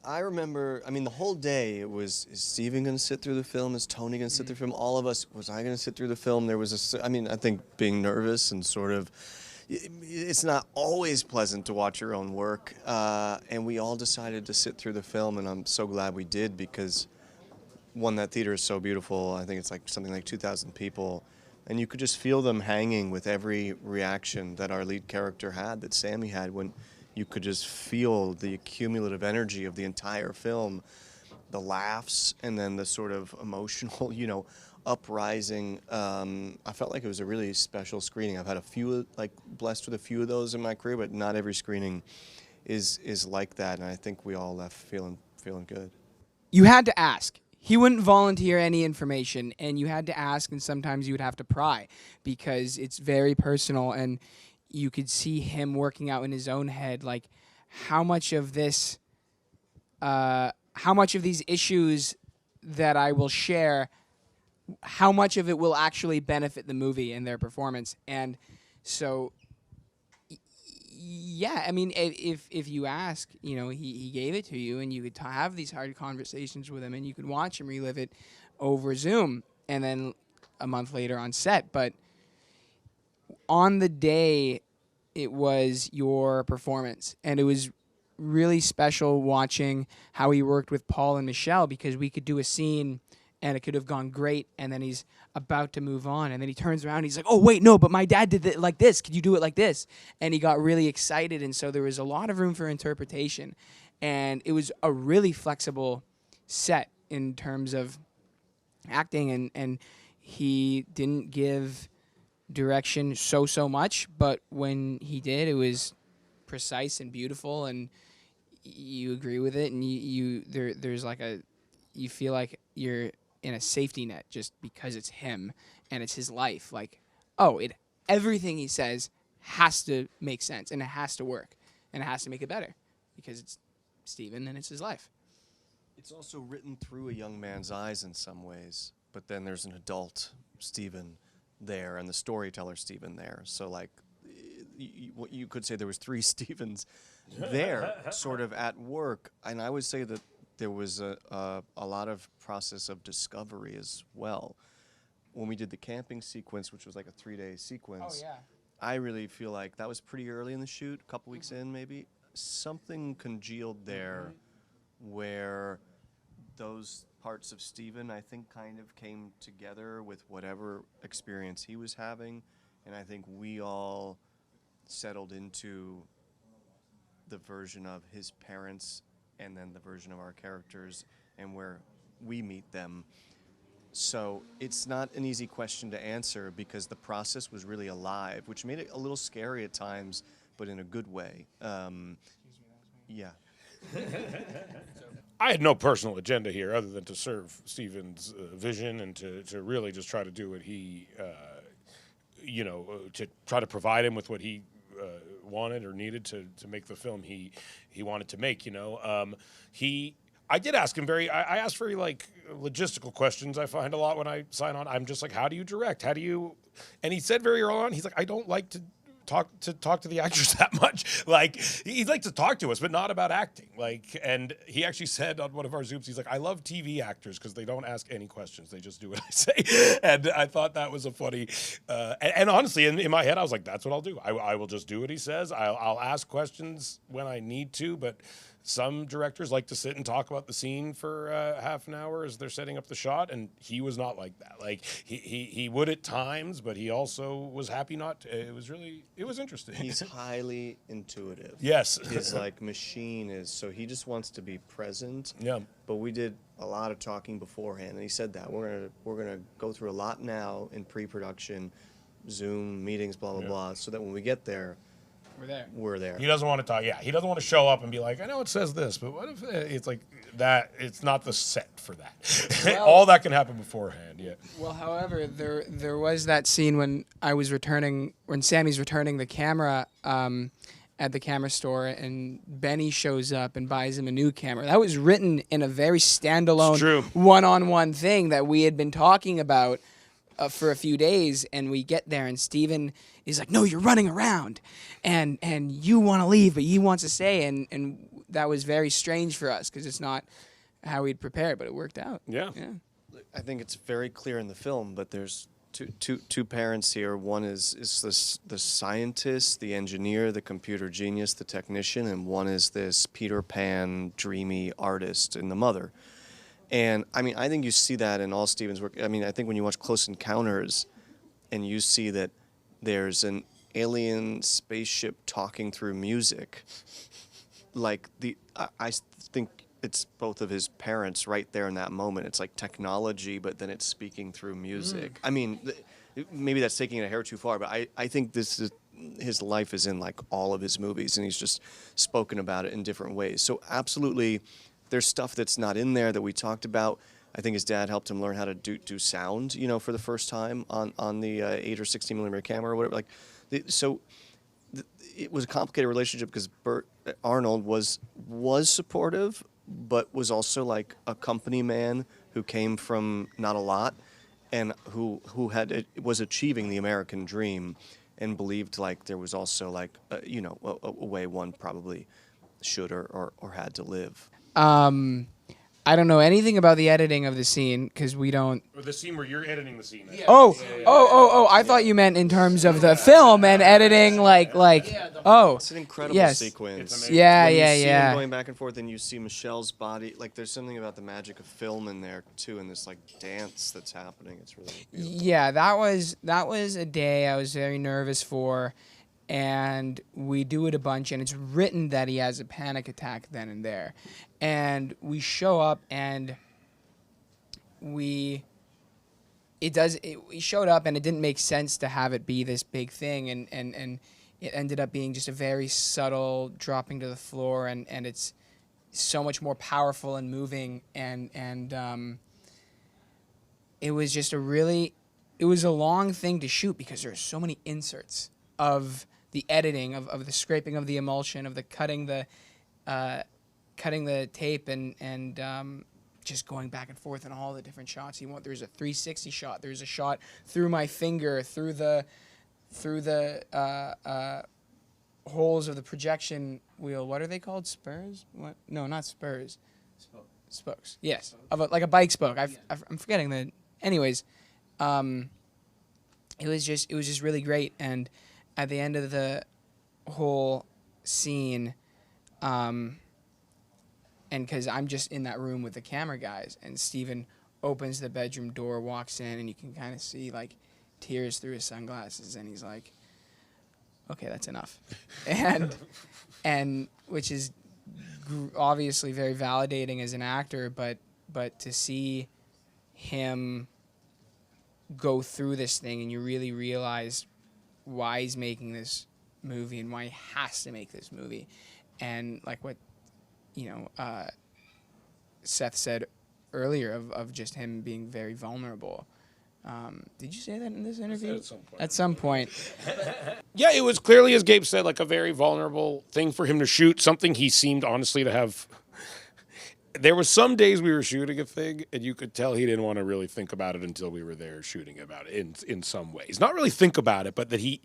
I remember, I mean, the whole day it was, is Steven going to sit through the film? Is Tony going to sit through the film? All of us, was I going to sit through the film? There was I mean, I think being nervous and sort of, it's not always pleasant to watch your own work. And we all decided to sit through the film, and I'm so glad we did because, one, that theater is so beautiful. I think it's like something like 2,000 people. And you could just feel them hanging with every reaction that our lead character had, that Sammy had, when you could just feel the cumulative energy of the entire film, the laughs, and then the sort of emotional, uprising. I felt like it was a really special screening. I've had a few, blessed with a few of those in my career, but not every screening is like that, and I think we all left feeling good. You had to ask. He wouldn't volunteer any information, and you had to ask, and sometimes you would have to pry because it's very personal, and you could see him working out in his own head, like how much of these issues that I will share, how much of it will actually benefit the movie and their performance. And so, yeah, I mean, if you ask, he gave it to you, and you could have these hard conversations with him, and you could watch him relive it over Zoom, and then a month later on set. But on the day, it was your performance, and it was really special watching how he worked with Paul and Michelle, because we could do a scene and it could have gone great, and then he's about to move on, and then he turns around and he's like, oh wait, no, but my dad did it like this, could you do it like this? And he got really excited, and so there was a lot of room for interpretation, and it was a really flexible set in terms of acting, and he didn't give direction so much, but when he did, it was precise and beautiful, and you agree with it, and there's like you feel like you're in a safety net just because it's him and it's his life. Like, everything he says has to make sense, and it has to work, and it has to make it better because it's Steven and it's his life. It's also written through a young man's eyes in some ways, but then there's an adult Steven there and the storyteller Steven there. So you could say there was three Stevens there sort of at work. And I would say that there was a lot of process of discovery as well. When we did the camping sequence, which was like a 3-day sequence, I really feel like that was pretty early in the shoot, a couple weeks in maybe. Something congealed there where those parts of Steven, I think, kind of came together with whatever experience he was having, and I think we all settled into the version of his parents and then the version of our characters and where we meet them. So it's not an easy question to answer because the process was really alive, which made it a little scary at times, but in a good way. Yeah. I had no personal agenda here other than to serve Steven's vision and to really just try to do what he, to try to provide him with what he wanted or needed to make the film he wanted to make. I did ask him I asked very logistical questions. I find a lot when I sign on. I'm just like, how do you direct? And he said very early on, he's like, I don't like to talk to the actors that much. He'd like to talk to us, but not about acting. And he actually said on one of our Zooms, he's like, I love TV actors because they don't ask any questions. They just do what I say. And I thought that was a funny, and honestly, in my head, I was like, that's what I'll do. I will just do what he says. I'll ask questions when I need to, but some directors like to sit and talk about the scene for half an hour as they're setting up the shot, and he was not like that. He would at times, but he also was happy not to. It was interesting. He's highly intuitive. Yes. His machine is, so he just wants to be present. Yeah. But we did a lot of talking beforehand, and he said that we're gonna go through a lot now in pre-production, Zoom meetings, blah blah blah, so that when we get there, we're there. He doesn't want to talk. Yeah, he doesn't want to show up and be like, I know it says this, but what if it's like that? It's not the set for that. Well, all that can happen beforehand. Yeah. Well, however, there was that scene when Sammy's returning the camera at the camera store, and Benny shows up and buys him a new camera. That was written in a very standalone, one-on-one thing that we had been talking about for a few days, and we get there, and Steven is like, no, you're running around, and you want to leave, but he wants to stay, and that was very strange for us because it's not how we'd prepared, but it worked out. Yeah. I think it's very clear in the film, but there's two parents here. One is the scientist, the engineer, the computer genius, the technician, and one is this Peter Pan dreamy artist in the mother. And I mean, I think you see that in all Steven's work. I mean, I think when you watch Close Encounters and you see that there's an alien spaceship talking through music, like I think it's both of his parents right there in that moment. It's like technology, but then it's speaking through music. I mean, maybe that's taking it a hair too far, but I think this is, his life is in like all of his movies, and he's just spoken about it in different ways. So absolutely, there's stuff that's not in there that we talked about. I think his dad helped him learn how to do sound, you know, for the first time on the 8 or 16 millimeter camera or whatever. It was a complicated relationship because Arnold was supportive, but was also like a company man who came from not a lot, and who was achieving the American dream, and believed like there was also like a way one probably should or had to live. I don't know anything about the editing of the scene because we don't. Or the scene where you're editing the scene. Yeah. Oh! I thought you meant in terms of the film and editing, It's an incredible sequence. It's amazing. When you see him going back and forth, and you see Michelle's body. Like, there's something about the magic of film in there too, and this like dance that's happening. It's really beautiful. Yeah, that was a day I was very nervous for, and we do it a bunch, and it's written that he has a panic attack then and there, and we show up, and we showed up, and it didn't make sense to have it be this big thing, and it ended up being just a very subtle dropping to the floor, and it's so much more powerful and moving, and it was just it was a long thing to shoot because there's so many inserts of the editing, of the scraping of the emulsion, of the cutting the tape, and just going back and forth in all the different shots you want. There's a 360 shot. There's a shot through my finger, through the holes of the projection wheel. What are they called? Spurs? What? No, not spurs. Spokes. Yes, like a bike spoke. I'm forgetting the. Anyways, it was just really great, and at the end of the whole scene, and because I'm just in that room with the camera guys, and Steven opens the bedroom door, walks in, and you can kind of see like tears through his sunglasses, and he's like, "Okay, that's enough," and which is obviously very validating as an actor, but to see him go through this thing, and you really realize why he's making this movie and why he has to make this movie, and like what Seth said earlier of just him being very vulnerable. Did you say that in this interview? At some point. Yeah, it was clearly, as Gabe said, like a very vulnerable thing for him to shoot, something he seemed honestly to have. There were some days we were shooting a thing, and you could tell he didn't want to really think about it until we were there shooting about it in some ways. Not really think about it, but that he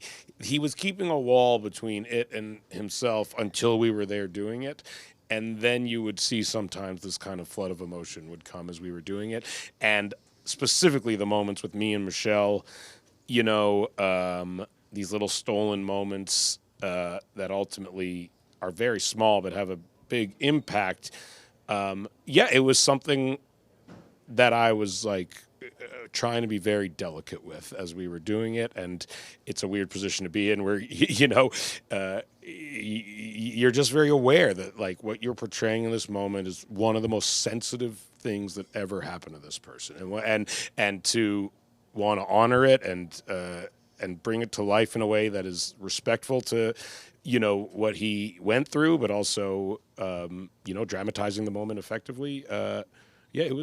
was keeping a wall between it and himself until we were there doing it. And then you would see sometimes this kind of flood of emotion would come as we were doing it. And specifically the moments with me and Michelle, these little stolen moments that ultimately are very small but have a big impact. It was something that I was like trying to be very delicate with as we were doing it, and it's a weird position to be in where you're just very aware that like what you're portraying in this moment is one of the most sensitive things that ever happened to this person, and to want to honor it and bring it to life in a way that is respectful to what he went through, but also dramatizing the moment effectively. It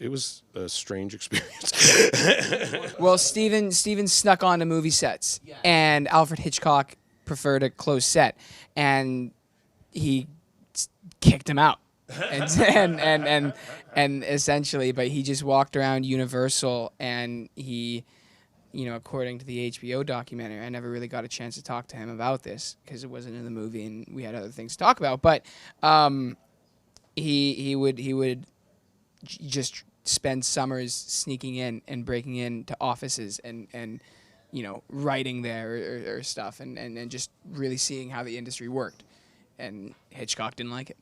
was a strange experience. Well, Steven snuck onto movie sets, and Alfred Hitchcock preferred a closed set, and he kicked him out. and essentially, but he just walked around Universal, and he according to the HBO documentary, I never really got a chance to talk to him about this because it wasn't in the movie and we had other things to talk about. But he would just spend summers sneaking in and breaking into offices and writing there or stuff and just really seeing how the industry worked. And Hitchcock didn't like it.